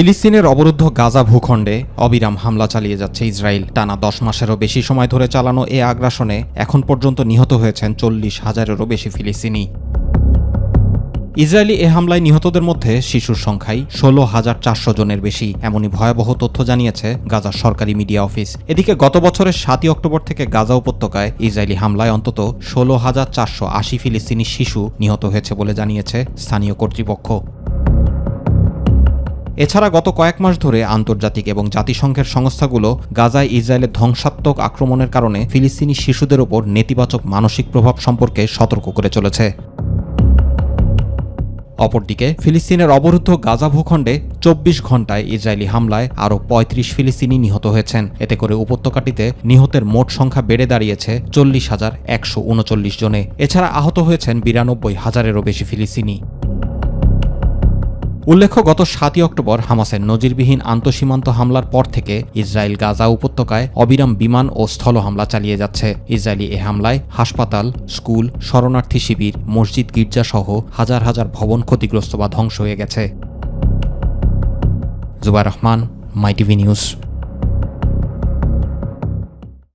ফিলিস্তিনের অবরুদ্ধ গাজা ভূখণ্ডে অবিরাম হামলা চালিয়ে যাচ্ছে ইসরায়েল। টানা 10 মাসেরও বেশি সময় ধরে চালানো এ আগ্রাসনে এখন পর্যন্ত নিহত হয়েছেন 40,000-এরও বেশি ফিলিস্তিনি। ইসরায়েলি এ হামলায় নিহতদের মধ্যে শিশুর সংখ্যাই 16,400 জনের বেশি, এমনই ভয়াবহ তথ্য জানিয়েছে গাজার সরকারি মিডিয়া অফিস। এদিকে গত বছরের 7ই অক্টোবর থেকে গাজা উপত্যকায় ইসরায়েলি হামলায় অন্তত 16,480 ফিলিস্তিনি শিশু নিহত হয়েছে বলে জানিয়েছে স্থানীয় কর্তৃপক্ষ। এছাড়া গত কয়েক মাস ধরে আন্তর্জাতিক এবং জাতিসংঘের সংস্থাগুলো গাজায় ইসরায়েলের ধ্বংসাত্মক আক্রমণের কারণে ফিলিস্তিনি শিশুদের ওপর নেতিবাচক মানসিক প্রভাব সম্পর্কে সতর্ক করে চলেছে। অপরদিকে ফিলিস্তিনের অবরুদ্ধ গাজা ভূখণ্ডে 24 ঘণ্টায় ইসরায়েলি হামলায় আরও 35 ফিলিস্তিনি নিহত হয়েছেন। এতে করে উপত্যকাটিতে নিহতের মোট সংখ্যা বেড়ে দাঁড়িয়েছে 40,139 জনে। এছাড়া আহত হয়েছেন 92,000-এরও বেশি ফিলিস্তিনি। উল্লেখ্য, গত 7ই অক্টোবর হামাসের নজিরবিহীন আন্তঃসীমান্ত হামলার পর থেকে ইসরায়েল গাজা উপত্যকায় অবিরাম বিমান ও স্থল হামলা চালিয়ে যাচ্ছে। ইসরায়েলি এ হামলায় হাসপাতাল, স্কুল, শরণার্থী শিবির, মসজিদ, গির্জাসহ হাজার হাজার ভবন ক্ষতিগ্রস্ত বা ধ্বংস হয়ে গেছে। জুবায়ের রহমান, মাই টিভি নিউজ।